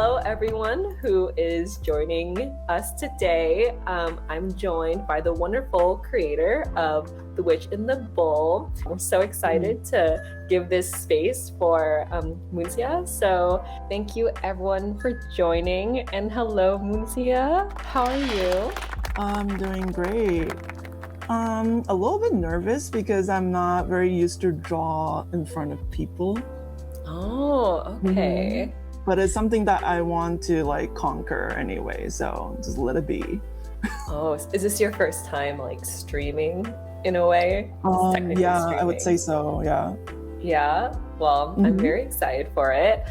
hello everyone who is joining us today. I'm joined by the wonderful creator of The Witch in the Bowl. We're so excited to give this space for Moonsia. So thank you everyone for joining. And hello Moonsia, how are you? I'm doing great. A little bit nervous because I'm not very used to draw in front of people. Oh, okay. But it's something that I want to like conquer anyway, so just let it be. Oh, is this your first time like streaming in a way? Yeah, streaming. I would say so, yeah. Yeah, well, I'm very excited for it.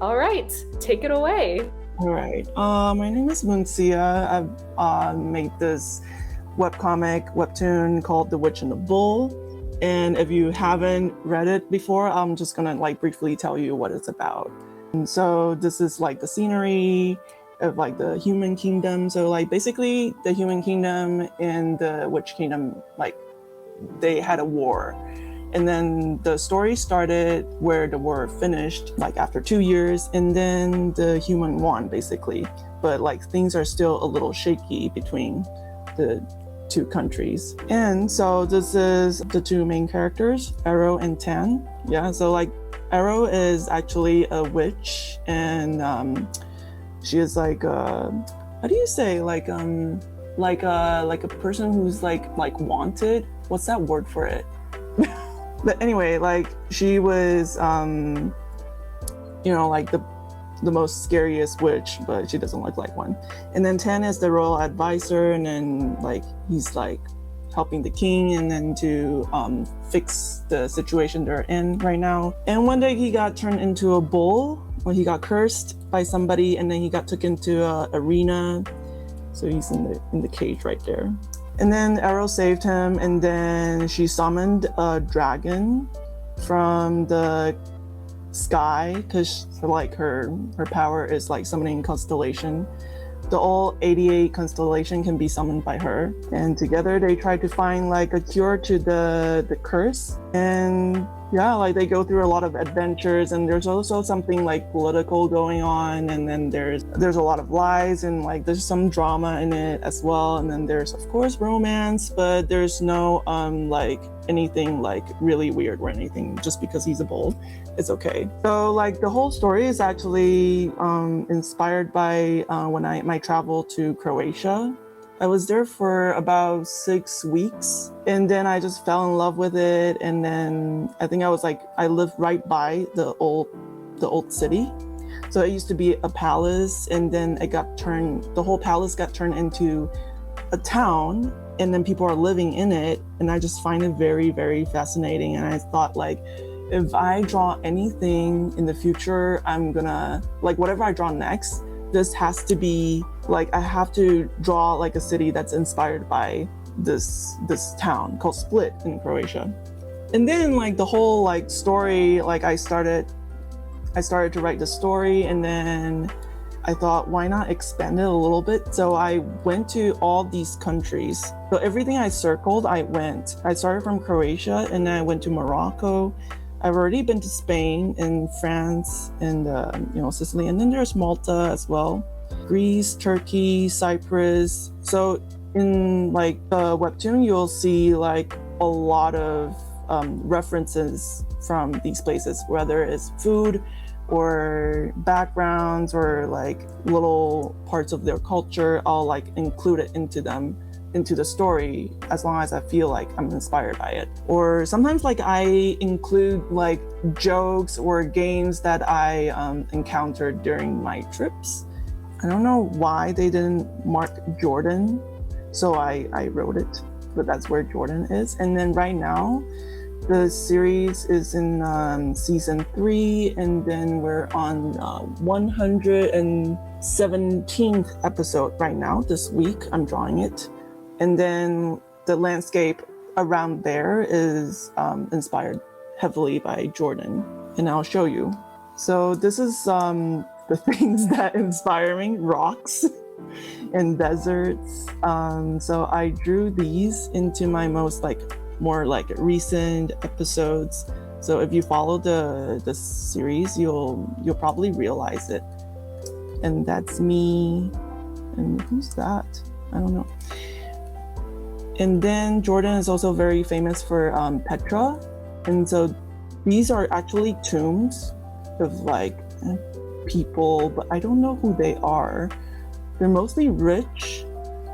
All right, take it away. All right, my name is Moonsia. I've made this webtoon called The Witch in the Bowl. And if you haven't read it before, I'm just gonna like briefly tell you what it's about. And so this is like the scenery of like the human kingdom. So like basically the human kingdom and the witch kingdom, like they had a war. And then the story started where the war finished, like after 2 years, and then the human won basically. But like things are still a little shaky between the two countries. And so this is the two main characters, Arrow and Tan. Yeah, so like Arrow is actually a witch, and she is like how do you say like a person who's like wanted. What's that word for it? But anyway, like she was like the most scariest witch, but she doesn't look like one. And then Tan is the royal advisor, and then like he's like helping the king and then to fix the situation they're in right now. And one day he got turned into a bull, or he got cursed by somebody, and then he got taken to a arena. So he's in the cage right there. And then Arrow saved him, and then she summoned a dragon from the sky, because like her power is like summoning constellation. The all 88 constellation can be summoned by her, and together they try to find like a cure to the curse. And yeah, like they go through a lot of adventures, and there's also something like political going on, and then there's a lot of lies, and like there's some drama in it as well. And then there's of course romance, but there's no like anything like really weird or anything. Just because he's a bull, it's okay. So like the whole story is actually inspired by my travel to Croatia. I was there for about 6 weeks, and then I just fell in love with it. And then I think I lived right by the old city. So it used to be a palace, and then the whole palace got turned into a town, and then people are living in it. And I just find it very, very fascinating. And I thought like, if I draw anything in the future, I'm gonna like whatever I draw next, this has to be like, I have to draw like a city that's inspired by this town called Split in Croatia. And then like the whole like story, like I started to write the story, and then I thought, why not expand it a little bit? So I went to all these countries. So everything I circled, I started from Croatia, and then I went to Morocco. I've already been to Spain and France and Sicily, and then there's Malta as well, Greece, Turkey, Cyprus. So in like the webtoon, you'll see like a lot of references from these places, whether it's food or backgrounds or like little parts of their culture. I'll like include it into the story as long as I feel like I'm inspired by it. Or sometimes like I include like jokes or games that I encountered during my trips. I don't know why they didn't mark Jordan, so I wrote it, but that's where Jordan is. And then right now the series is in season 3, and then we're on 117th episode right now. This week I'm drawing it. And then the landscape around there is inspired heavily by Jordan, and I'll show you. So this is the things that inspire me: rocks and deserts. So I drew these into my more recent episodes. So if you follow the series, you'll probably realize it. and that's me. And who's that? I don't know. And then Jordan is also very famous for Petra. And so these are actually tombs of like people, but I don't know who they are. They're mostly rich.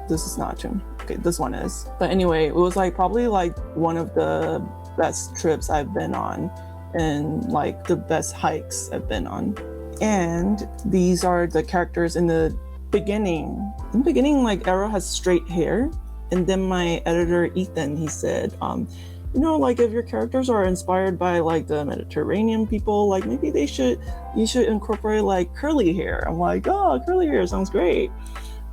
This is not a tomb. Okay, this one is. But anyway, it was like probably like one of the best trips I've been on and like the best hikes I've been on. And these are the characters in the beginning. In the beginning, like Arrow has straight hair. And then my editor, Ethan, he said, you know, like if your characters are inspired by like the Mediterranean people, like maybe you should incorporate like curly hair. I'm like, oh, curly hair sounds great.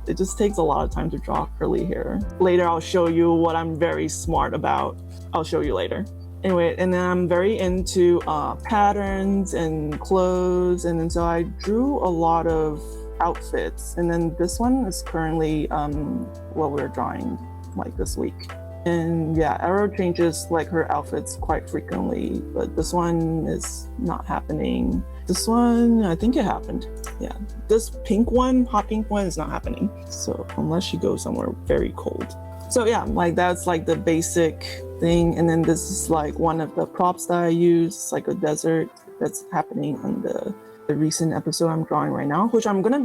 It just takes a lot of time to draw curly hair. Later, I'll show you what I'm very smart about. I'll show you later. Anyway, and then I'm very into patterns and clothes. And then so I drew a lot of outfits. And then this one is currently what we're drawing like this week. And yeah, Arrow changes like her outfits quite frequently, but this one is not happening. This one, I think it happened. Yeah, this pink one, hot pink one is not happening. So unless she goes somewhere very cold. So yeah, like that's like the basic thing. And then this is like one of the props that I use, it's like a desert that's happening on the recent episode I'm drawing right now, which I'm gonna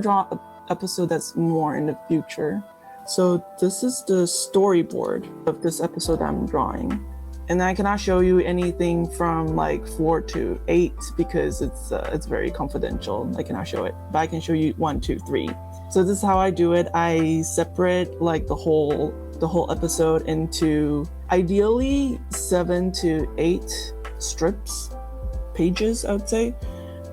draw an episode that's more in the future. So this is the storyboard of this episode I'm drawing. And I cannot show you anything from like 4 to 8 because it's very confidential. I cannot show it, but I can show you 1, 2, 3. So this is how I do it. I separate like the whole episode into ideally 7 to 8 strips, pages, I would say.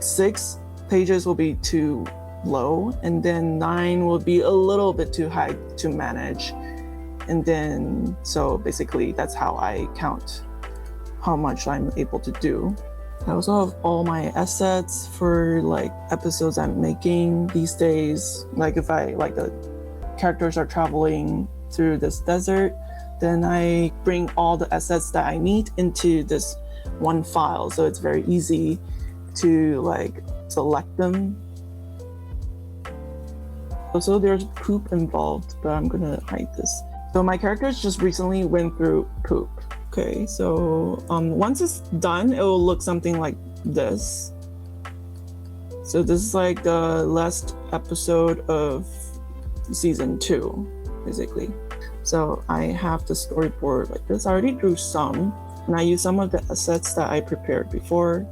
6 pages will be too low, and then 9 will be a little bit too high to manage. And then, so basically that's how I count how much I'm able to do. I also have all my assets for like episodes I'm making these days. Like if the characters are traveling through this desert, then I bring all the assets that I need into this one file. So it's very easy to like select them. Also, there's poop involved, but I'm gonna hide this. So my characters just recently went through poop. Okay, so once it's done, it will look something like this. So this is like the last episode of season 2, basically. So I have the storyboard like this. I already drew some, and I use some of the assets that I prepared before.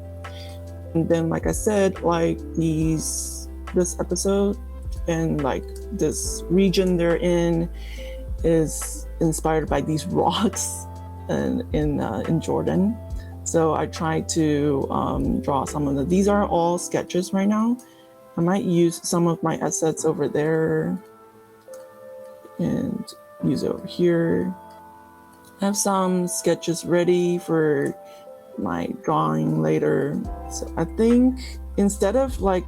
And then, like I said, like this episode and like this region they're in is inspired by these rocks in Jordan. So I try to draw some of these are all sketches right now. I might use some of my assets over there and use it over here. I have some sketches ready for my drawing later. So I think instead of like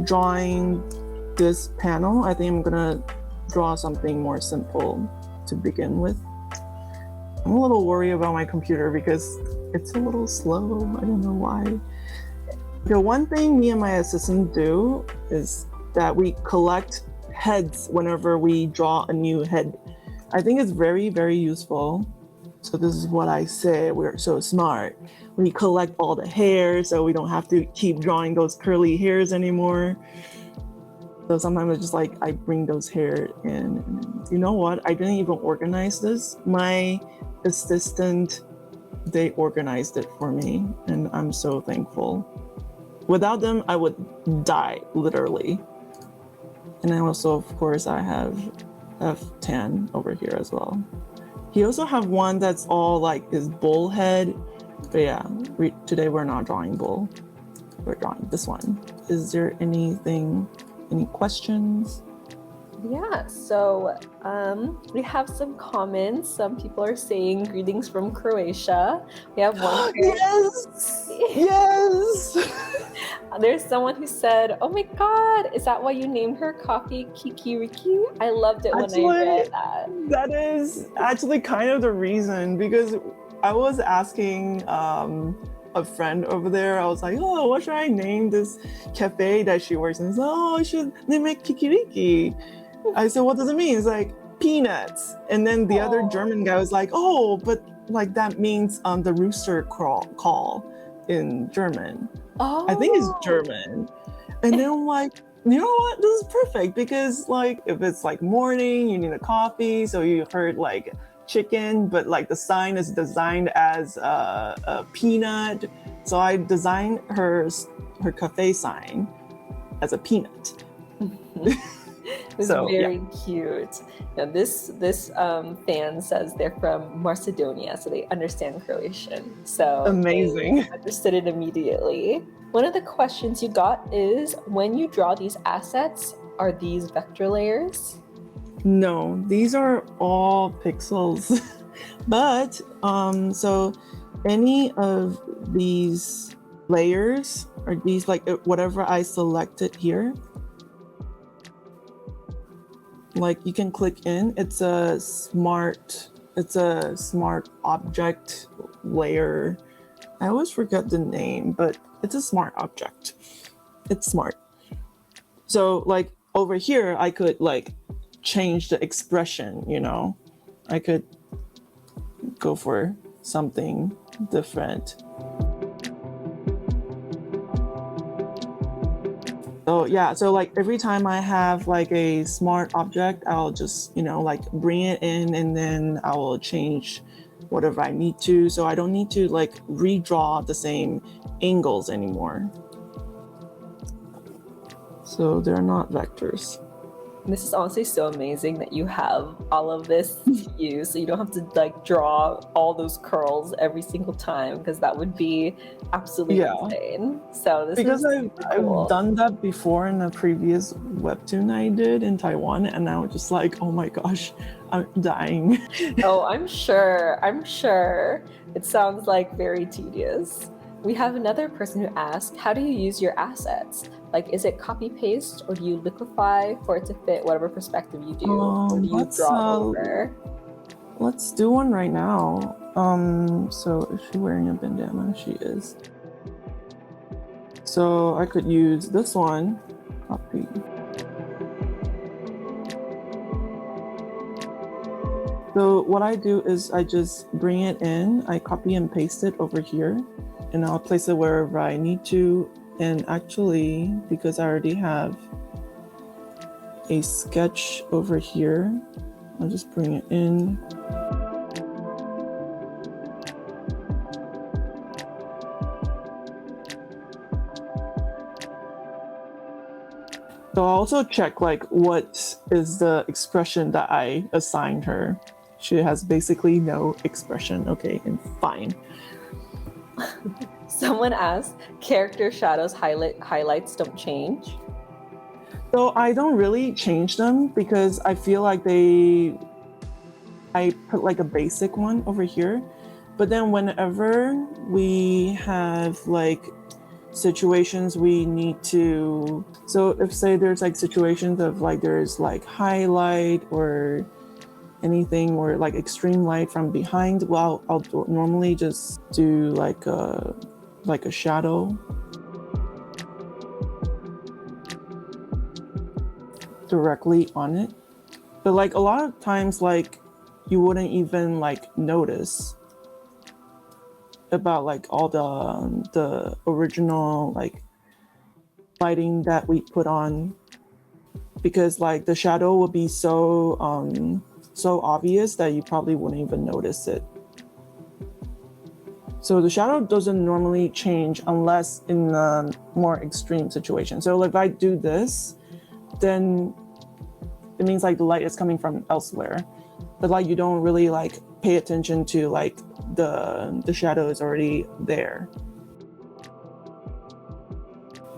drawing this panel, I think I'm gonna draw something more simple to begin with. I'm a little worried about my computer because it's a little slow. I don't know why. The one thing me and my assistant do is that we collect heads whenever we draw a new head. I think it's very, very useful. So this is what I say, we're so smart. We collect all the hair so we don't have to keep drawing those curly hairs anymore. So sometimes it's just like I bring those hair in. And you know what? I didn't even organize this. My assistant, they organized it for me, and I'm so thankful. Without them, I would die, literally. And then also, of course, I have F10 over here as well. He also have one that's all like his bull head. But yeah, today we're not drawing bull. We're drawing this one. Is there any questions? Yeah, so we have some comments. Some people are saying greetings from Croatia. We have one. Yes! Yes! There's someone who said, oh my God, is that why you named her Coffee Kikiriki? I loved it when I read that. That is actually kind of the reason, because I was asking a a friend over there. I was like, oh, what should I name this cafe that she works in? He's like, oh, I should name it Kikiriki. I said, what does it mean? It's like peanuts. And then the other German guy was like, oh, but like that means the rooster call in German. I think it's German. And then I'm like, you know what? This is perfect because like if it's like morning, you need a coffee. So you heard like chicken, but like the sign is designed as a peanut. So I designed her cafe sign as a peanut. It's very cute. Now this fan says they're from Macedonia, so they understand Croatian. So amazing. They understood it immediately. One of the questions you got is, when you draw these assets, are these vector layers? No, these are all pixels. But so any of these layers, or these like whatever I selected here, like you can click in. It's a smart object layer. I always forget the name, but it's a smart object. It's smart. So like over here, I could like change the expression, you know, I could go for something different. So yeah, so like every time I have like a smart object, I'll just, you know, like bring it in and then I will change whatever I need to. So I don't need to like redraw the same angles anymore. So they're not vectors. This is honestly so amazing that you have all of this to use, so you don't have to like draw all those curls every single time, because that would be absolutely insane. So this because is cool. I've done that before in a previous webtoon I did in Taiwan, and I was just like, oh my gosh, I'm dying. Oh, I'm sure. It sounds like very tedious. We have another person who asked, how do you use your assets? Like, is it copy paste, or do you liquefy for it to fit whatever perspective you do? Or do you draw over? Let's do one right now. So is she wearing a bandana? She is. So I could use this one. Copy. So what I do is I just bring it in, I copy and paste it over here, and I'll place it wherever I need to. And actually, because I already have a sketch over here, I'll just bring it in. So I'll also check like what is the expression that I assigned her. She has basically no expression. Okay, and fine. Someone asked, character shadows highlights don't change? So I don't really change them because I feel like I put like a basic one over here. But then whenever we have like situations we need to, so if say there's like situations of like there's like highlight or anything or like extreme light from behind, well, I'll normally just do like a shadow directly on it. But like a lot of times, like you wouldn't even like notice about like all the original like lighting that we put on, because like the shadow will be so obvious that you probably wouldn't even notice it. So the shadow doesn't normally change unless in a more extreme situation. So if I do this, then it means like the light is coming from elsewhere, but like you don't really like pay attention to like the shadow is already there.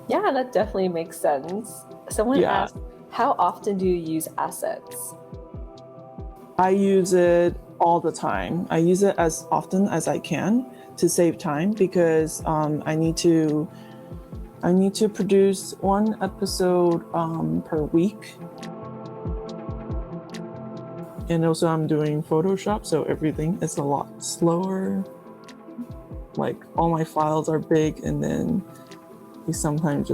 Yeah, that definitely makes sense. Someone asked, how often do you use assets? I use it all the time. I use it as often as I can to save time, because I need to produce one episode per week. And also I'm doing Photoshop, so everything is a lot slower. like all my files are big, and then sometimes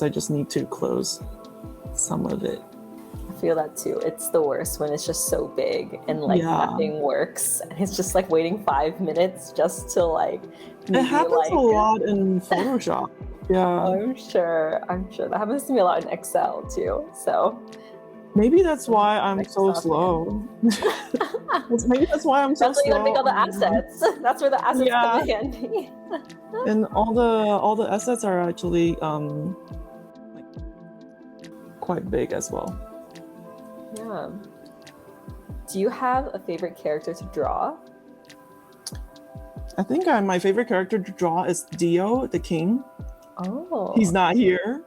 I just need to close some of it. I feel that too. It's the worst when it's just so big and like nothing works, and it's just like waiting 5 minutes just to like. It happens a lot in Photoshop. Yeah, I'm sure that happens to me a lot in Excel too. So maybe that's why I'm so slow. Maybe that's why I'm so that's why you gotta make all the assets. That's where the assets come in handy. And all the assets are actually like quite big as well. Yeah. Do you have a favorite character to draw? I think my favorite character to draw is Dio, the king. Oh. He's not here.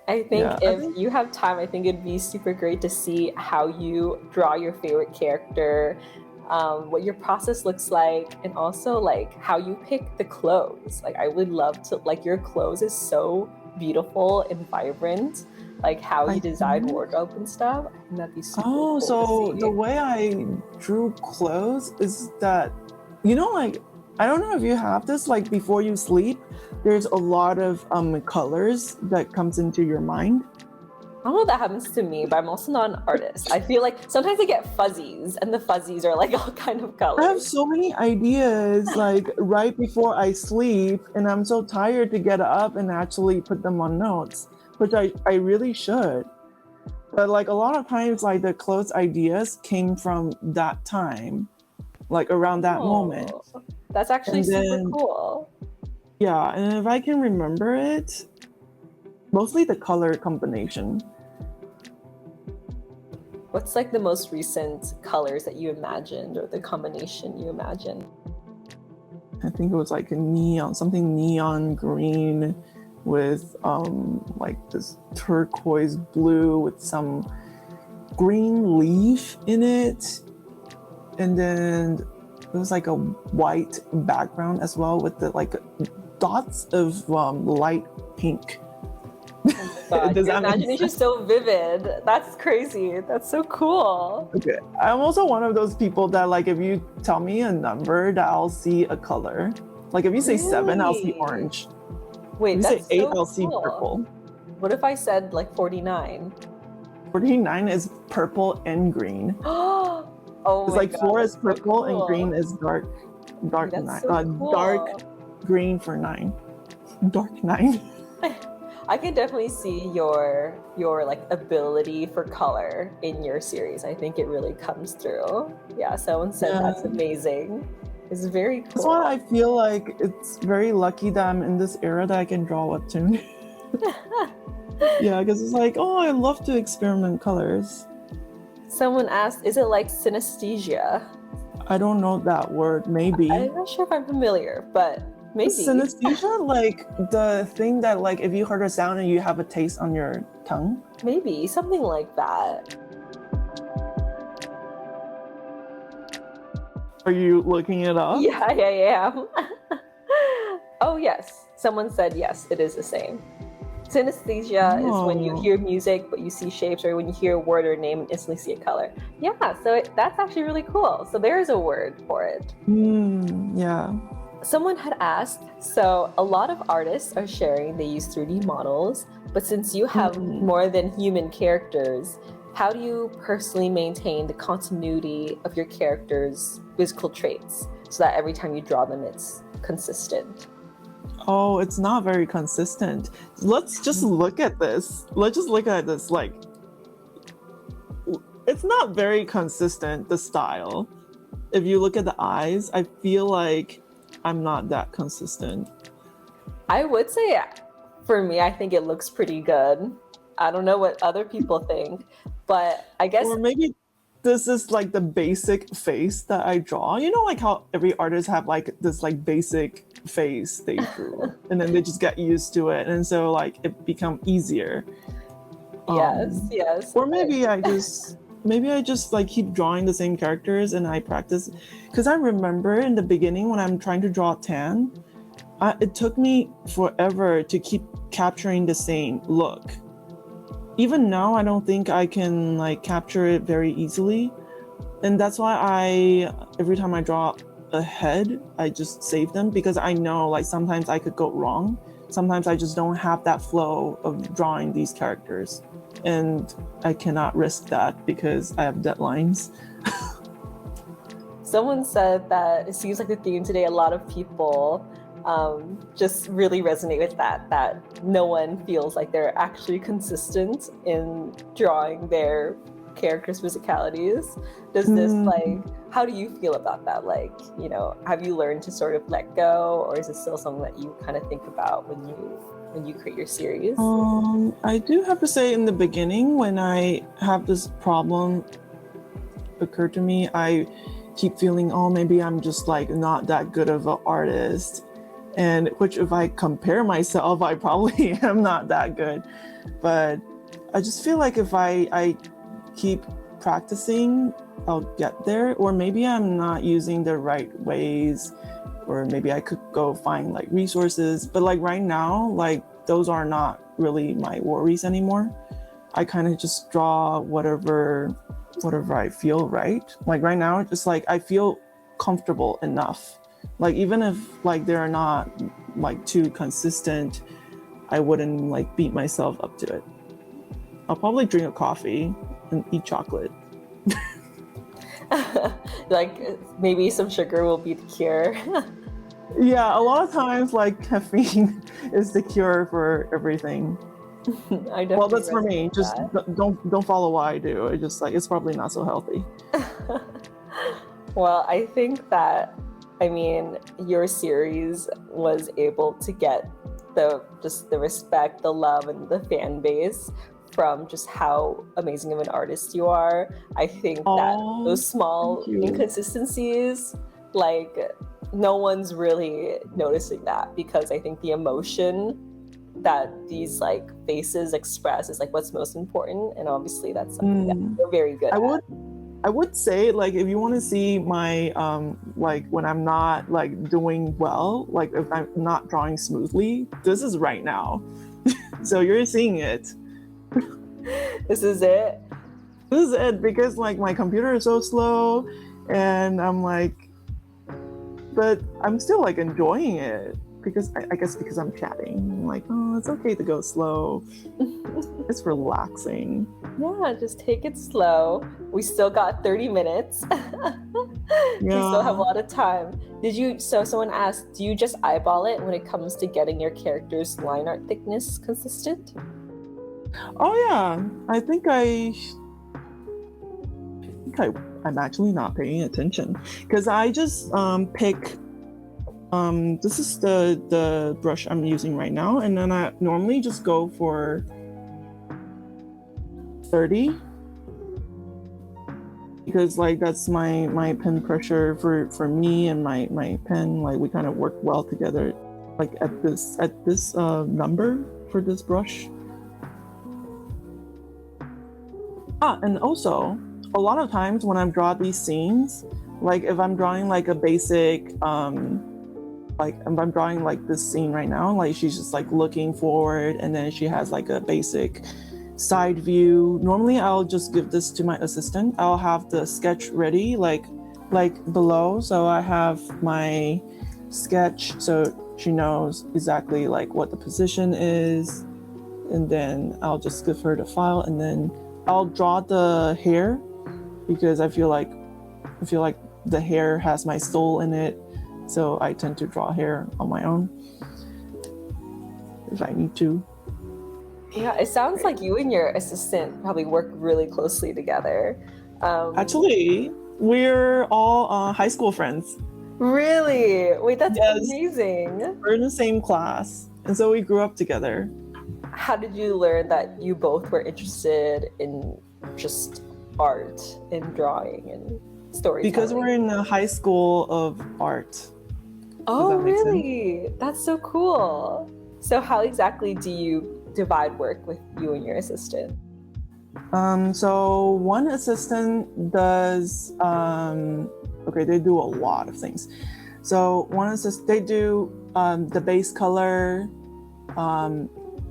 I think if you have time, I think it'd be super great to see how you draw your favorite character, what your process looks like, and also like how you pick the clothes. Like I would love to, like your clothes is so beautiful and vibrant, like how you design wardrobe and stuff. I think that'd be super cool so to see. The way I drew clothes is that, you know, like, I don't know if you have this, like before you sleep, there's a lot of colors that comes into your mind. I don't know if that happens to me, but I'm also not an artist. I feel like sometimes I get fuzzies, and the fuzzies are like all kind of colors. I have so many ideas like right before I sleep, and I'm so tired to get up and actually put them on notes, which I really should. But like a lot of times, like the clothes ideas came from that time, like around that moment. That's actually super cool. Yeah, and if I can remember it, mostly the color combination. What's like the most recent colors that you imagined, or the combination you imagined? I think it was like something neon green with like this turquoise blue with some green leaf in it. And then it was like a white background as well with the like dots of light pink. Oh my God, your imagination is so vivid. That's crazy. That's so cool. Okay, I'm also one of those people that like if you tell me a number that I'll see a color. Like if you say 7, I'll see orange. Wait, if you that's say 8, so I'll see purple. What if I said like 49? 49 is purple and green. Oh, it's like 4 is purple and green is dark nine. Dark green for 9. Dark 9. I can definitely see your like ability for color in your series. I think it really comes through. Yeah, someone said that's amazing. It's very cool. That's why I feel like it's very lucky that I'm in this era that I can draw Webtoon. Yeah, because it's like, oh, I love to experiment colors. Someone asked, is it like synesthesia? I don't know that word, maybe. I'm not sure if I'm familiar, but maybe. Is synesthesia like the thing that like if you heard a sound and you have a taste on your tongue? Maybe, something like that. Are you looking it up? Yeah. Oh yes, someone said yes, it is the same. Synesthesia is when you hear music but you see shapes, or when you hear a word or name and instantly see a color. Yeah, so that's actually really cool. So there's a word for it. Yeah. Someone had asked, so a lot of artists are sharing they use 3D models, but since you have more than human characters, how do you personally maintain the continuity of your characters' physical traits so that every time you draw them, it's consistent? Oh, it's not very consistent. Let's just look at this. Like, it's not very consistent, the style. If you look at the eyes, I feel like I'm not that consistent. I would say, for me, I think it looks pretty good. I don't know what other people think, but I guess... Or maybe this is like the basic face that I draw. You know, like how every artist have like this like basic face they drew and then they just get used to it, and so like it become easier. Yes. Or maybe I just like keep drawing the same characters and I practice, because I remember in the beginning when I'm trying to draw Tan, it took me forever to keep capturing the same look. Even now I don't think I can like capture it very easily, And that's why every time I draw a head, I just save them, because I know like sometimes I could go wrong. Sometimes I just don't have that flow of drawing these characters, and I cannot risk that because I have deadlines. Someone said that it seems like the theme today, a lot of people just really resonate with that no one feels like they're actually consistent in drawing their characters' physicalities. Does this like, how do you feel about that? Like, you know, have you learned to sort of let go, or is it still something that you kind of think about when you create your series? I do have to say, in the beginning, when I have this problem occur to me, I keep feeling, oh, maybe I'm just like not that good of an artist. And which, if I compare myself, I probably am not that good. But I just feel like if I keep practicing, I'll get there. Or maybe I'm not using the right ways, or maybe I could go find like resources. But like right now, like those are not really my worries anymore. I kind of just draw whatever I feel right. Like right now, just like I feel comfortable enough. Like even if like they're not like too consistent, I wouldn't like beat myself up to it. I'll probably drink a coffee and eat chocolate. Like maybe some sugar will be the cure. Yeah, a lot of times like caffeine is the cure for everything. Well, that's for me. Just don't follow what I do. It's just like, it's probably not so healthy. Well, I think that, I mean, your series was able to get the respect, the love, and the fan base from just how amazing of an artist you are. I think that those small inconsistencies, like, no one's really noticing that, because I think the emotion that these like faces express is like what's most important, and obviously that's something that you're very good at. I would say, like, if you want to see my like when I'm not like doing well, like if I'm not drawing smoothly, this is right now. So you're seeing it. This is it. This is it, because like my computer is so slow, and I'm like, but I'm still like enjoying it, because I guess because I'm chatting. I'm like, oh, it's okay to go slow. It's relaxing. Yeah, just take it slow. We still got 30 minutes. We still have a lot of time. So someone asked, do you just eyeball it when it comes to getting your character's line art thickness consistent? Oh yeah, I think I'm actually not paying attention, because I just pick this is the brush I'm using right now, and then I normally just go for 30, because like that's my pen pressure for me and my pen. Like we kind of work well together, like at this number for this brush. And also a lot of times when I'm drawing these scenes, like if I'm drawing like a basic like if I'm drawing like this scene right now, like she's just like looking forward, and then she has like a basic side view. Normally I'll just give this to my assistant. I'll have the sketch ready like below, so I have my sketch so she knows exactly like what the position is, and then I'll just give her the file, and then I'll draw the hair, because I feel like the hair has my soul in it, so I tend to draw hair on my own if I need to. Yeah, it sounds like you and your assistant probably work really closely together. Actually, we're all high school friends. Really? Wait, that's amazing. We're in the same class, and so we grew up together. How did you learn that you both were interested in just art and drawing and storytelling? Because we're in a high school of art. Oh, really? That's so cool. So how exactly do you divide work with you and your assistant? So one assistant does they do a lot of things. So they do the base color,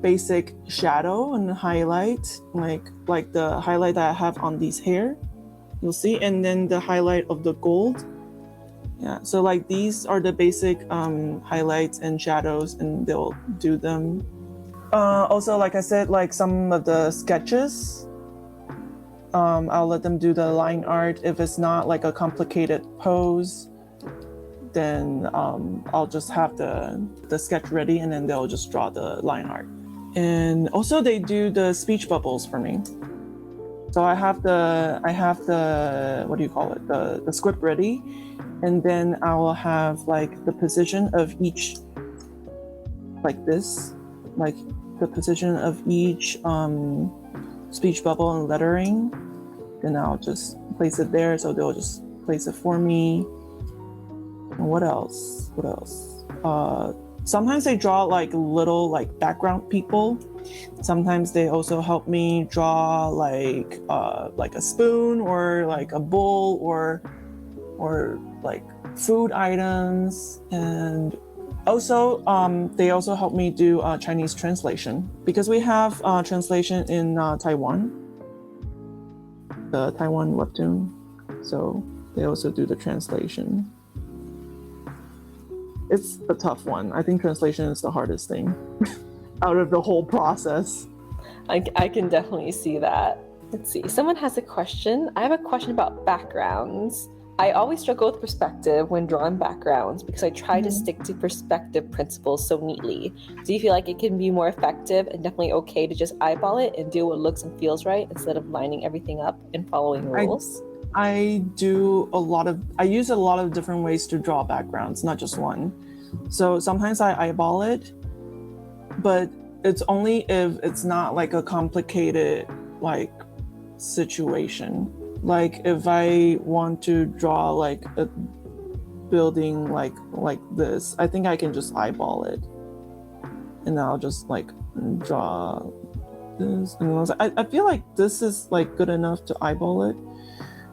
basic shadow and highlight, like the highlight that I have on these hair. you'll see, and then the highlight of the gold. Yeah, so like these are the basic highlights and shadows, and they'll do them. Also, like I said, like some of the sketches, I'll let them do the line art. If it's not like a complicated pose, then I'll just have the sketch ready, and then they'll just draw the line art. And also they do the speech bubbles for me. So I have the what do you call it? The script ready, and then I will have like the position of each, like this, like the position of each speech bubble and lettering. Then I'll just place it there, so they'll just place it for me. And what else? Sometimes they draw like little like background people. Sometimes they also help me draw like a spoon or like a bowl or like food items. And also they also help me do Chinese translation, because we have translation in Taiwan, the Taiwan Webtoon, so they also do the translation. It's a tough one. I think translation is the hardest thing out of the whole process. I can definitely see that. Let's see. Someone has a question. I have a question about backgrounds. I always struggle with perspective when drawing backgrounds because I try to stick to perspective principles so neatly. Do you feel like it can be more effective and definitely okay to just eyeball it and do what looks and feels right instead of lining everything up and following rules? I use a lot of different ways to draw backgrounds, not just one. So sometimes I eyeball it, but it's only if it's not like a complicated like situation. Like if I want to draw like a building like this, I think I can just eyeball it, and I'll just like draw this. And I feel like this is like good enough to eyeball it.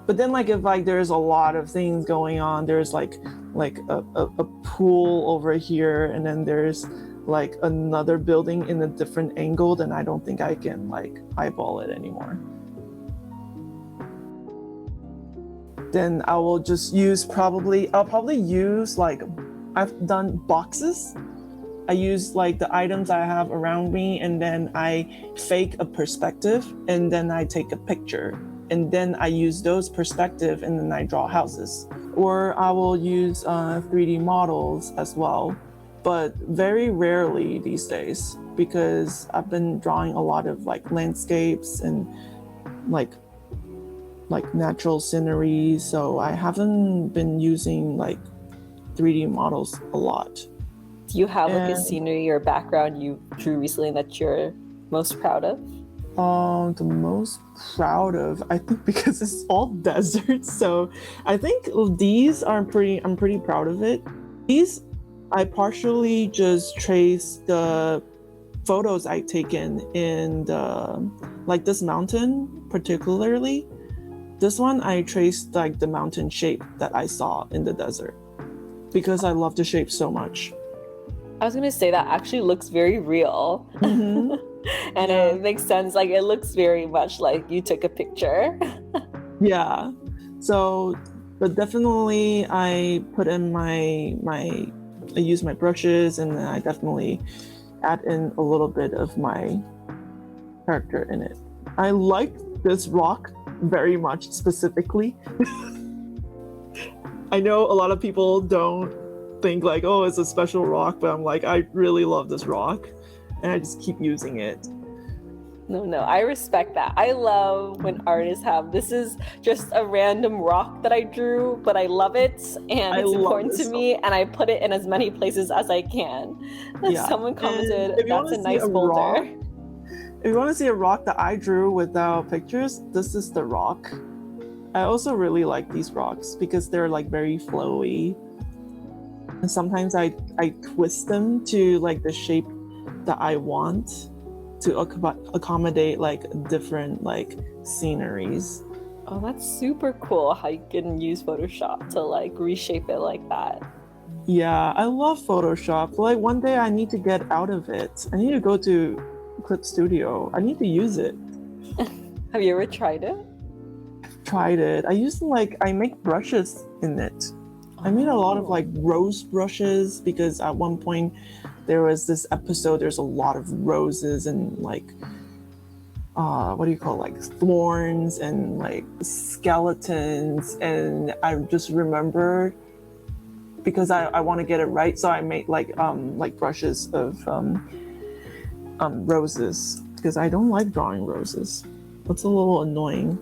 But then like if like there's a lot of things going on, there's like a pool over here, and then there's like another building in a different angle, then I don't think I can like eyeball it anymore. Then I will just I'll probably use like, I've done boxes. I use like the items I have around me, and then I fake a perspective, and then I take a picture, and then I use those perspective, and then I draw houses. Or I will use 3D models as well, but very rarely these days, because I've been drawing a lot of like landscapes and like natural scenery, so I haven't been using like 3D models a lot. Do you have like a scenery or background you drew recently that you're most proud of? The most proud of, I think, because it's all desert, so I think these are I'm pretty proud of it. These, I partially just trace the photos I've taken in like this mountain particularly. This one, I traced like the mountain shape that I saw in the desert, because I love the shape so much. I was gonna say that actually looks very real. Mm-hmm. And yeah. It makes sense. Like it looks very much like you took a picture. Yeah. So, but definitely I put in I use my brushes, and then I definitely add in a little bit of my character in it. I like this rock very much specifically. I know a lot of people don't think like, oh, it's a special rock, but I'm like, I really love this rock, and I just keep using it. No, I respect that. I love when artists have, this is just a random rock that I drew, but I love it, and it's important to me, and I put it in as many places as I can. Yeah. Someone commented, that's a nice boulder. If you want to see a rock that I drew without pictures, this is the rock. I also really like these rocks because they're like very flowy. And sometimes I twist them to like the shape that I want to accommodate like different like sceneries. Oh, that's super cool how you can use Photoshop to like reshape it like that. Yeah, I love Photoshop. Like one day I need to get out of it. I need to go to Clip Studio. I need to use it. Have you ever tried it? tried it. I used to I make brushes in it. I made a lot of like rose brushes because at one point there was this episode, there's a lot of roses and like what do you call like thorns and like skeletons, and I just remember because I want to get it right, so I made like brushes of roses because I don't like drawing roses. That's a little annoying.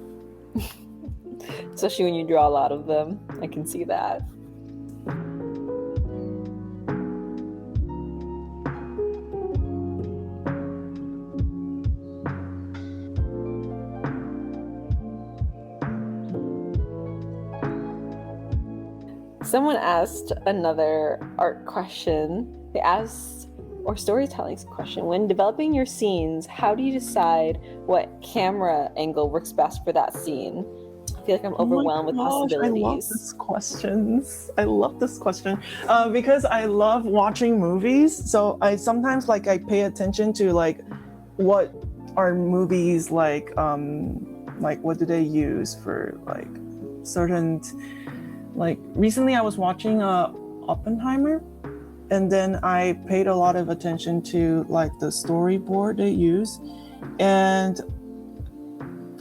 Especially when you draw a lot of them. I can see that. Someone asked another art question. They asked, or storytelling question, when developing your scenes, how do you decide what camera angle works best for that scene? I feel like I'm overwhelmed with possibilities. I love this question because I love watching movies. So I sometimes I pay attention to like what are movies like what do they use for like certain. Like recently I was watching Oppenheimer, and then I paid a lot of attention to like the storyboard they use, and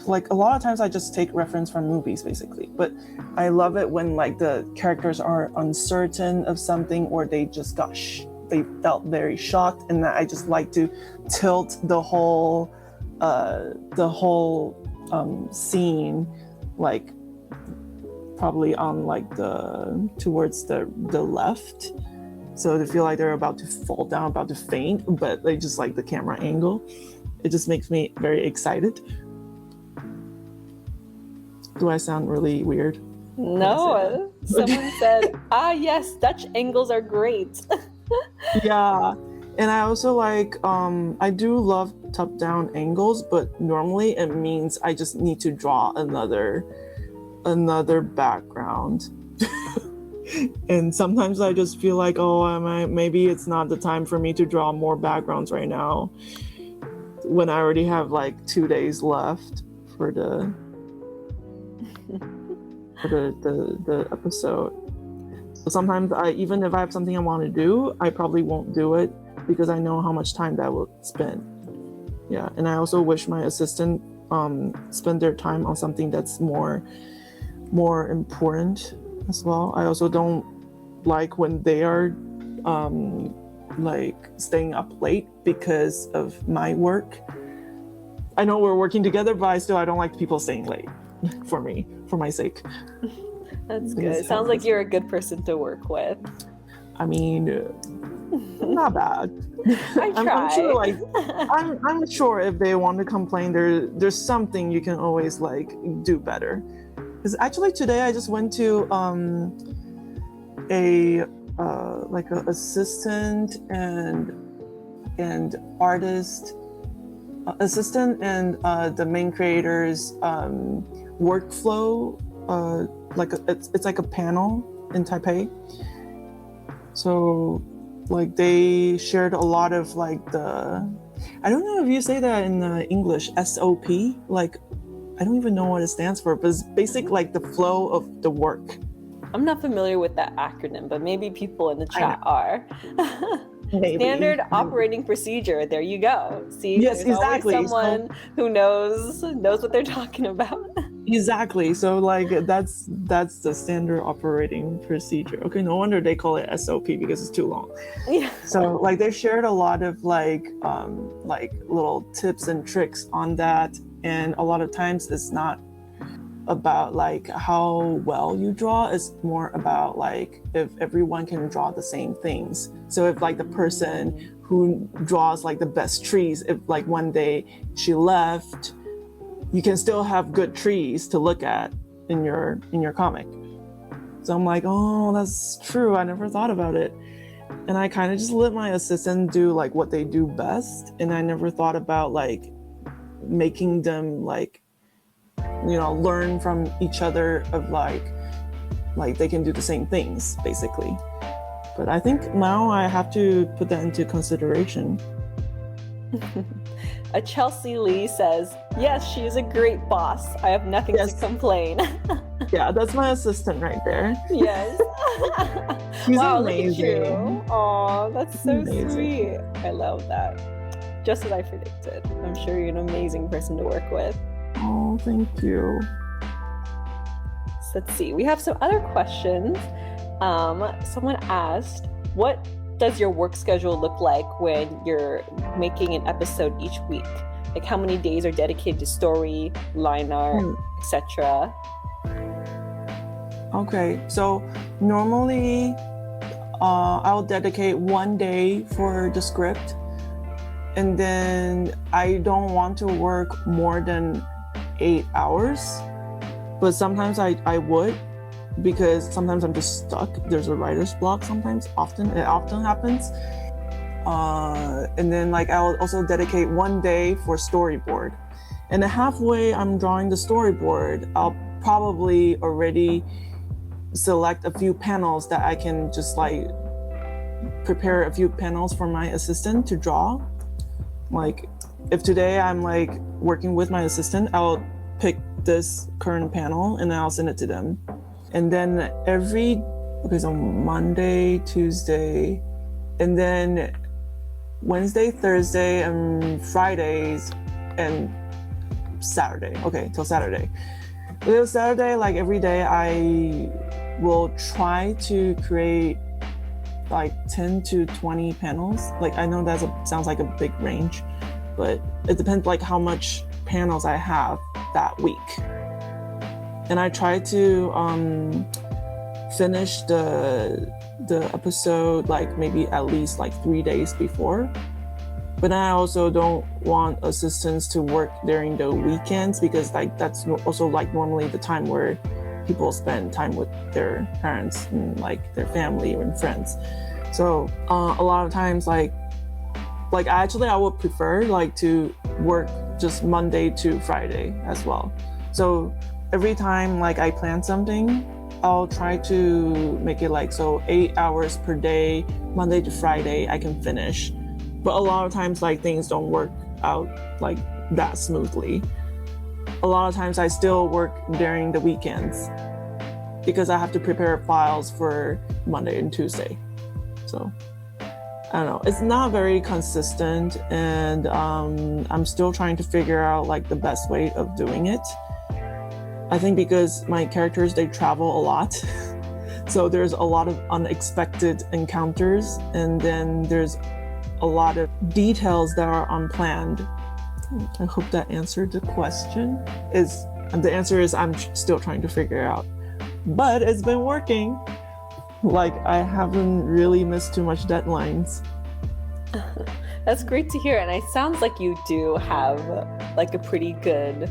like a lot of times I just take reference from movies basically, but I love it when like the characters are uncertain of something or they just they felt very shocked, and I just like to tilt the whole scene like probably on like towards the left, so they feel like they're about to fall down, about to faint, but they just like the camera angle. It just makes me very excited. Do I sound really weird? No, someone said, yes, Dutch angles are great. Yeah, and I also like I do love top-down angles, but normally it means I just need to draw another background. And sometimes I just feel like, maybe it's not the time for me to draw more backgrounds right now when I already have like 2 days left for the episode. So sometimes even if I have something I want to do, I probably won't do it because I know how much time that will spend. Yeah, and I also wish my assistant spend their time on something that's more important as well. I also don't like when they are like staying up late because of my work. I know we're working together, but I don't like people staying late for my sake. That's good. It sounds like you're a good person to work with. I mean, not bad. I try. I'm sure if they want to complain, there's something you can always like do better. Because actually today I just went to a assistant and artist assistant and the main creator's workflow. It's like a panel in Taipei. So like they shared a lot of like I don't know if you say that in English, SOP, like I don't even know what it stands for, but it's basic like the flow of the work. I'm not familiar with that acronym, but maybe people in the chat are. Maybe. Standard operating procedure. There you go. See, yes, there's exactly. Always someone who knows what they're talking about. Exactly. So like that's the standard operating procedure. Okay, no wonder they call it SOP because it's too long. Yeah. So like they shared a lot of like little tips and tricks on that, and a lot of times it's not about like how well you draw, it's more about like if everyone can draw the same things. So if like the person who draws like the best trees, if like one day she left, you can still have good trees to look at in your comic. So I'm like, oh, that's true, I never thought about it. And I kind of just let my assistant do like what they do best, and I never thought about like making them like, you know, learn from each other of like they can do the same things basically. But I think now I have to put that into consideration. A Chelsea Lee says, yes, she is a great boss. I have nothing to complain. Yeah, that's my assistant right there. Yes. She's wow, amazing. Look at you. Aw, that's so Amazing. sweet. I love that. Just as I predicted. I'm sure you're an amazing person to work with. Oh, thank you. So let's see. We have some other questions. Someone asked, what does your work schedule look like when you're making an episode each week? Like how many days are dedicated to story, line art, etc.? Okay, so normally I'll dedicate one day for the script, and then I don't want to work more than 8 hours, but sometimes I would, because sometimes I'm just stuck. There's a writer's block sometimes, it often happens. And then like I'll also dedicate one day for storyboard. And halfway I'm drawing the storyboard, I'll probably already select a few panels that I can just like prepare a few panels for my assistant to draw. Like if today I'm like working with my assistant, I'll pick this current panel and I'll send it to them. And then so Monday, Tuesday, and then Wednesday, Thursday, and Fridays, and Saturday. Okay, till Saturday. Till Saturday, like every day, I will try to create like 10 to 20 panels. Like I know that sounds like a big range, but it depends like how much panels I have that week. And I try to finish the episode like maybe at least like 3 days before. But then I also don't want assistants to work during the weekends, because like that's also like normally the time where people spend time with their parents and like their family and friends. So a lot of times like actually I would prefer like to work just Monday to Friday as well. So every time like I plan something, I'll try to make it like so 8 hours per day, Monday to Friday I can finish. But a lot of times like things don't work out like that smoothly. A lot of times I still work during the weekends because I have to prepare files for Monday and Tuesday. So I don't know, it's not very consistent, and I'm still trying to figure out like the best way of doing it. I think because my characters, they travel a lot. So there's a lot of unexpected encounters, and then there's a lot of details that are unplanned. I hope that answered the question. The answer is I'm still trying to figure out, but it's been working. Like I haven't really missed too much deadlines. That's great to hear, and it sounds like you do have like a pretty good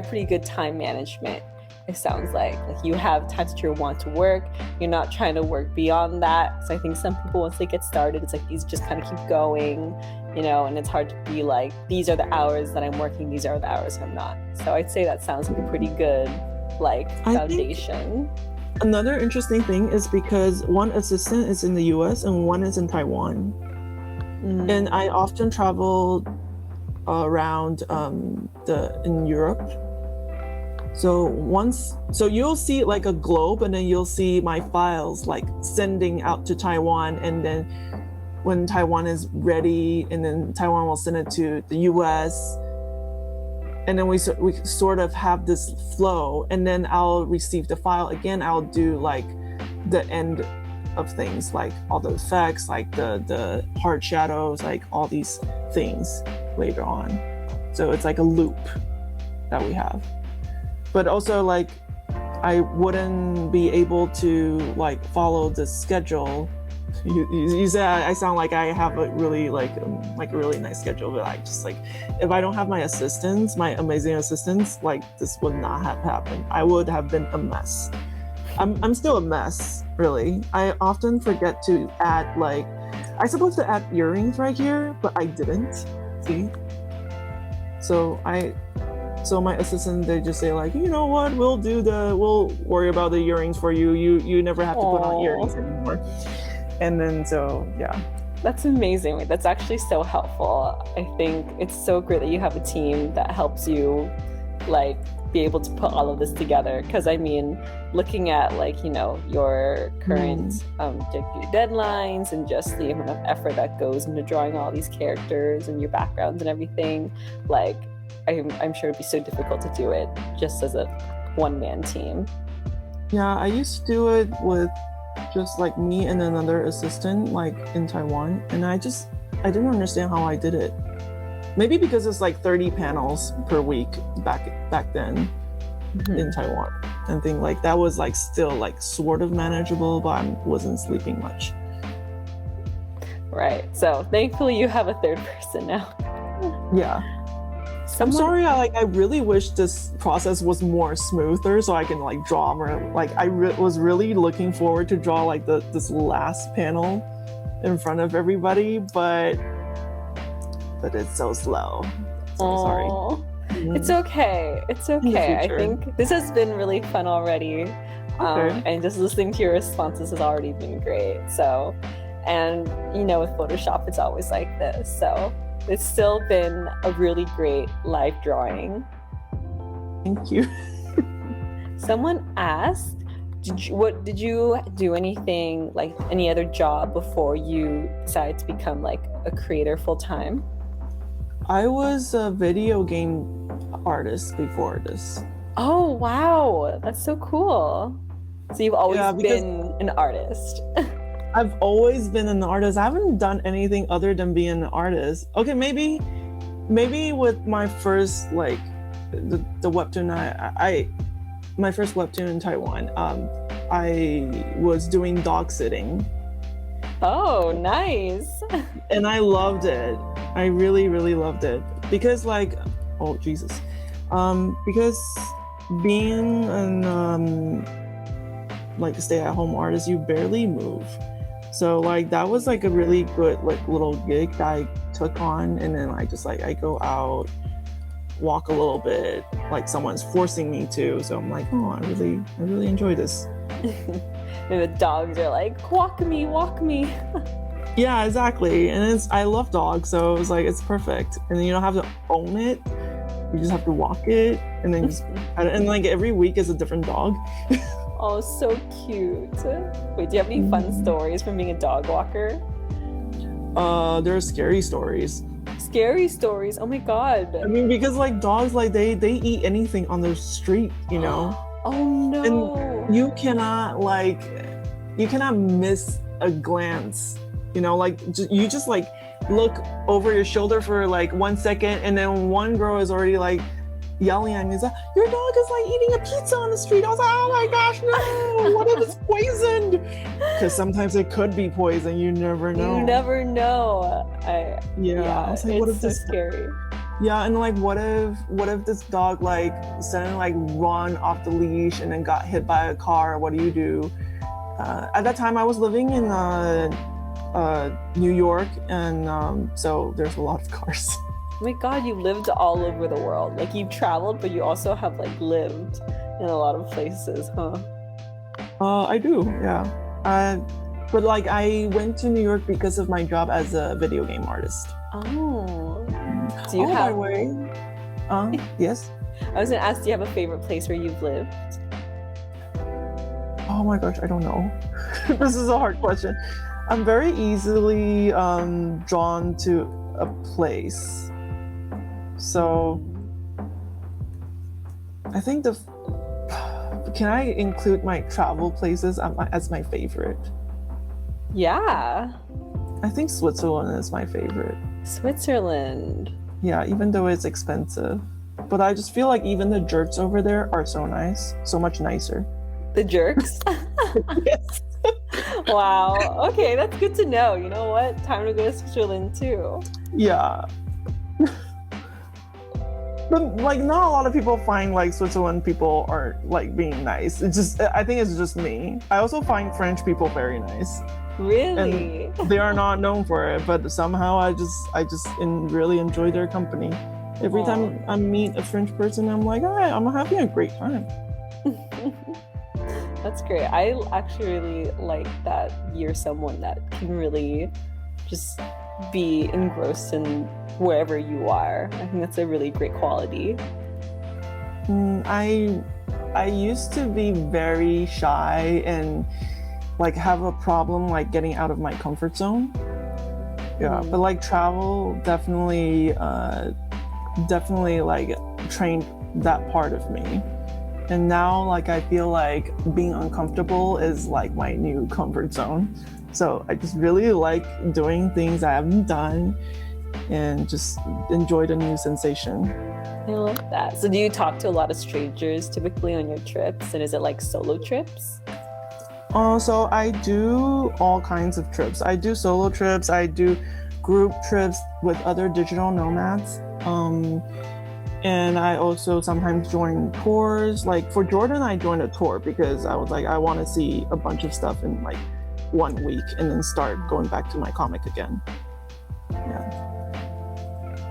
pretty good time management. It sounds like you have times that you want to work. You're not trying to work beyond that. So I think some people, once they get started, it's like these just kind of keep going, and it's hard to be like, these are the hours that I'm working, these are the hours I'm not. So I'd say that sounds like a pretty good foundation. Another interesting thing is because one assistant is in the US and one is in Taiwan. And I often travel around in Europe. So you'll see like a globe, and then you'll see my files like sending out to Taiwan, and then when Taiwan is ready, and then Taiwan will send it to the US, and then we sort of have this flow, and then I'll receive the file again. I'll do like the end of things, like all the effects, like the hard shadows, like all these things later on. So it's like a loop that we have. But also like I wouldn't be able to like follow the schedule. You say I sound like I have a really like a really nice schedule, but I just like, if I don't have my assistants, my amazing assistants, like this would not have happened. I would have been a mess. I'm still a mess, really. I often forget to add like, I supposed to add earrings right here, but I didn't. See? So my assistant, they just say like, you know what, we'll worry about the earrings for you. You never have to put on earrings anymore. And then so yeah. That's amazing. That's actually so helpful. I think it's so great that you have a team that helps you like be able to put all of this together. Because I mean, looking at like, you know, your current deadlines and just the amount of effort that goes into drawing all these characters and your backgrounds and everything, like I'm sure it'd be so difficult to do it just as a one-man team. Yeah, I used to do it with just like me and another assistant like in Taiwan, and I didn't understand how I did it. Maybe because it's like 30 panels per week back then in Taiwan, and think like that was like still like sort of manageable, but I wasn't sleeping much. Right. So thankfully you have a third person now. Yeah. I'm sorry, I really wish this process was more smoother so I can like draw more. Like I was really looking forward to draw like this last panel in front of everybody, but it's so slow. So sorry. It's okay. It's okay. I think this has been really fun already. And just listening to your responses has already been great. So, and you know, with Photoshop, it's always like this. So it's still been a really great live drawing. Thank you. Someone asked, did you do anything like any other job before you decided to become like a creator full time? I was a video game artist before this. Oh wow, that's so cool. So you've always been an artist. I've always been an artist. I haven't done anything other than being an artist. Okay, maybe with my first like the webtoon my first webtoon in Taiwan, I was doing dog sitting. Oh, nice. And I loved it. I really, really loved it. Because like, oh Jesus. Because being an like a stay-at-home artist, you barely move. So like that was like a really good like little gig that I took on, and then I just like I go out, walk a little bit, like someone's forcing me to. So I'm like, oh, I really enjoy this. And the dogs are like, walk me. Yeah, exactly. And I love dogs, so it was like it's perfect. And then you don't have to own it. You just have to walk it, and then just and like every week is a different dog. Oh, so cute. Wait, do you have any fun stories from being a dog walker? There are scary stories. Scary stories? Oh my god. I mean, because like dogs, like they eat anything on the street, you know? Oh no. And you cannot miss a glance, you know? Like you just like look over your shoulder for like 1 second, and then one girl is already like yelling at me, like, your dog is like eating a pizza on the street. I was like, oh my gosh, no, what if it's poisoned? Because sometimes it could be poison. You never know. You never know. Yeah, I was like, what if so this scary? Yeah, and like what if this dog like suddenly like run off the leash and then got hit by a car? What do you do? At that time I was living in New York, and so there's a lot of cars. Oh my god, you lived all over the world. Like you've traveled, but you also have like lived in a lot of places, huh? I do, yeah. But like I went to New York because of my job as a video game artist. Oh. Do you have... by the way, yes? I was gonna ask, do you have a favorite place where you've lived? Oh my gosh, I don't know. This is a hard question. I'm very easily drawn to a place. So I think can I include my travel places as my favorite? Yeah. I think Switzerland is my favorite. Switzerland. Yeah, even though it's expensive. But I just feel like even the jerks over there are so nice, so much nicer. The jerks? Yes. Wow. Okay, that's good to know. You know what? Time to go to Switzerland too. Yeah. But like not a lot of people find like Switzerland people are like being nice. It's just I think it's just me. I also find French people very nice. Really? And they are not known for it, but somehow I just really enjoy their company. Every time I meet a French person, I'm like, "Hi, I'm having a great time." That's great. I actually really like that you're someone that can really just be engrossed in wherever you are. I think that's a really great quality. I used to be very shy and like have a problem like getting out of my comfort zone. Yeah, but like travel definitely like trained that part of me. And now like I feel like being uncomfortable is like my new comfort zone. So I just really like doing things I haven't done and just enjoy the new sensation. I love that. So do you talk to a lot of strangers typically on your trips? And is it like solo trips? So I do all kinds of trips. I do solo trips. I do group trips with other digital nomads. And I also sometimes join tours. Like for Jordan, I joined a tour because I was like, I want to see a bunch of stuff in like 1 week and then start going back to my comic again. Yeah.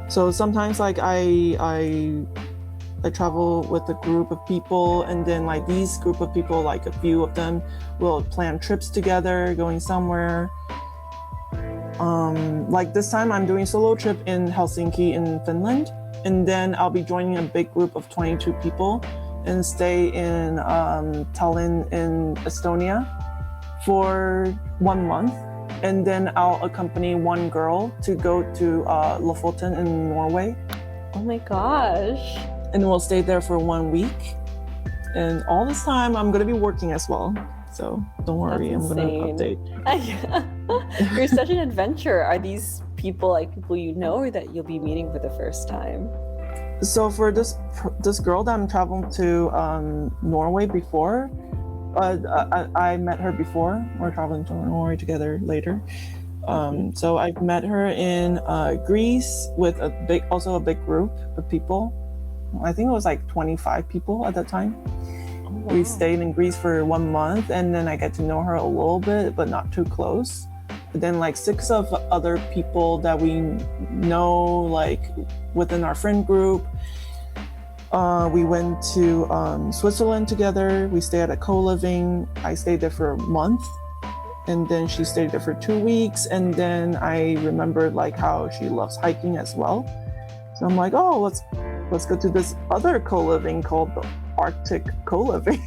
So sometimes like I travel with a group of people, and then like these group of people, like a few of them will plan trips together, going somewhere. Like this time I'm doing a solo trip in Helsinki in Finland, and then I'll be joining a big group of 22 people and stay in Tallinn in Estonia for 1 month. And then I'll accompany one girl to go to Lofoten in Norway. Oh my gosh. And we'll stay there for 1 week. And all this time I'm gonna be working as well. So don't worry, I'm gonna update. You're such an adventurer. Are these people like people you know or that you'll be meeting for the first time? So for this girl that I'm traveling to Norway before, I met her before. We're traveling to Norway together later. So I've met her in Greece with a big group of people. I think it was like 25 people at that time. Oh, wow. We stayed in Greece for 1 month, and then I get to know her a little bit, but not too close. But then like 6 of other people that we know, like within our friend group. We went to Switzerland together. We stayed at a co-living. I stayed there for a month, and then she stayed there for 2 weeks. And then I remembered like how she loves hiking as well. So I'm like, oh, let's go to this other co-living called the Arctic co-living,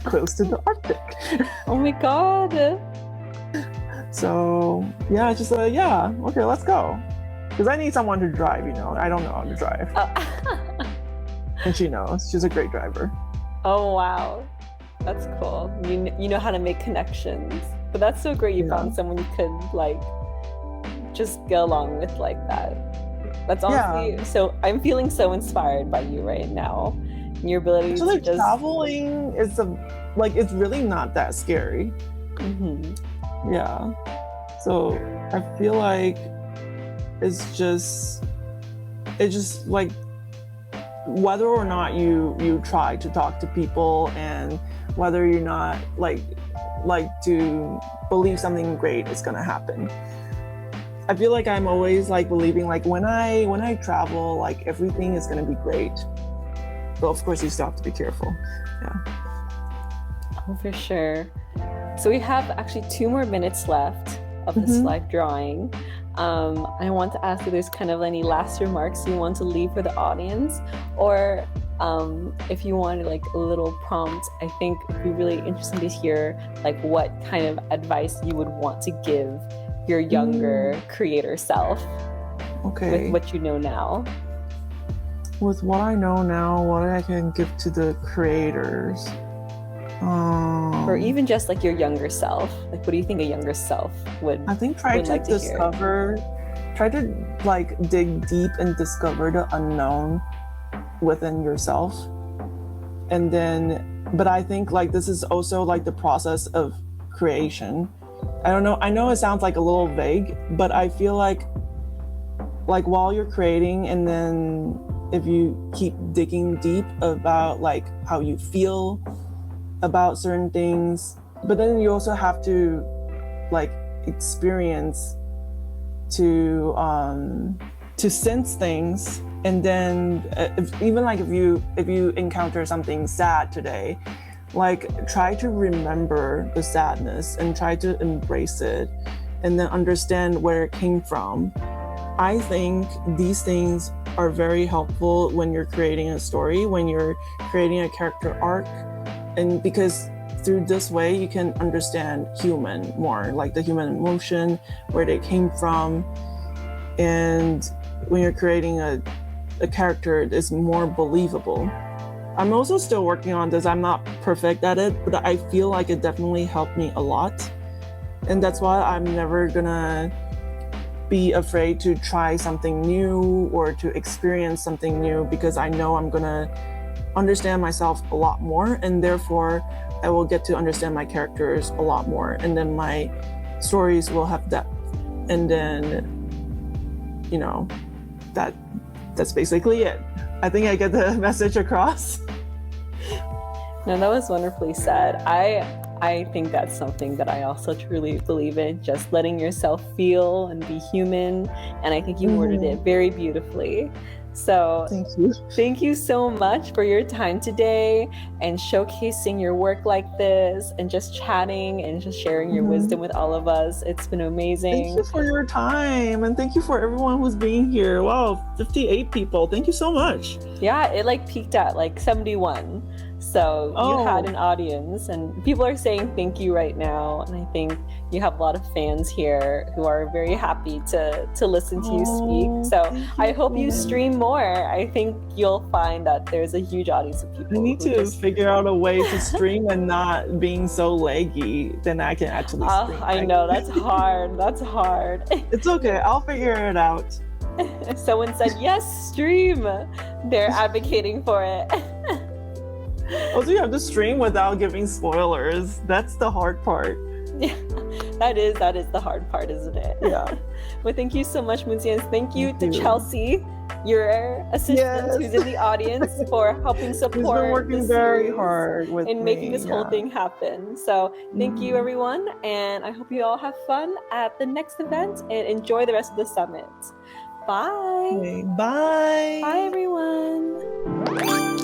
close to the Arctic. Oh my God. So yeah, just yeah, okay, let's go. Because I need someone to drive, you know. I don't know how to drive. And she knows. She's a great driver. Oh, wow. That's cool. You know how to make connections. But that's so great you found someone you could, like, just go along with like that. That's honestly... So I'm feeling so inspired by you right now. And your ability to just... traveling is, it's really not that scary. Mm-hmm. Yeah. So I feel like it's just like... whether or not you try to talk to people and whether you're not like to believe something great is gonna happen. I feel like I'm always like believing like when I travel, like everything is gonna be great. But of course you still have to be careful. Yeah. Oh, for sure. So we have actually 2 more minutes left of this live drawing. I want to ask if there's kind of any last remarks you want to leave for the audience, or if you want like a little prompt. I think it'd be really interesting to hear like what kind of advice you would want to give your younger creator self. Okay. With what you know now. With what I know now, what I can give to the creators. Or even just like your younger self. Like, what do you think a younger self would? I think try to like dig deep and discover the unknown within yourself. And then, but I think like this is also like the process of creation. I don't know. I know it sounds like a little vague, but I feel like while you're creating, and then if you keep digging deep about like how you feel about certain things, but then you also have to like experience to sense things. And then if you encounter something sad today, like try to remember the sadness and try to embrace it, and then understand where it came from. I think these things are very helpful when you're creating a story, when you're creating a character arc, and because through this way you can understand human more, like the human emotion, where they came from. And when you're creating a character, it's more believable. I'm also still working on this. I'm not perfect at it, but I feel like it definitely helped me a lot. And that's why I'm never gonna be afraid to try something new or to experience something new, because I know I'm gonna understand myself a lot more, and therefore I will get to understand my characters a lot more, and then my stories will have depth. And then, you know, that's basically it. I think I get the message across. No, that was wonderfully said. I think that's something that I also truly believe in, just letting yourself feel and be human. And I think you worded it very beautifully. So thank you so much for your time today and showcasing your work like this and just chatting and just sharing your wisdom with all of us. It's been amazing. Thank you for your time, and thank you for everyone who's being here. Wow, 58 people. Thank you so much. Yeah, it like peaked at like 71. So you had an audience, and people are saying thank you right now. And I think you have a lot of fans here who are very happy to listen to you speak. So I hope you stream more. I think you'll find that there's a huge audience of people. I need to figure out a way to stream and not being so laggy. Then I can actually stream. I know, that's hard. That's hard. It's okay. I'll figure it out. Someone said, yes, stream. They're advocating for it. Also, you have to stream without giving spoilers. That's the hard part. Yeah, that is the hard part, isn't it? Yeah. Well, thank you so much, Moonsia. Thank you to Chelsea, your assistant who's in the audience, for helping support. He's been working very hard with in making this whole thing happen. So thank you, everyone, and I hope you all have fun at the next event and enjoy the rest of the summit. Bye. Okay, bye. Bye, everyone.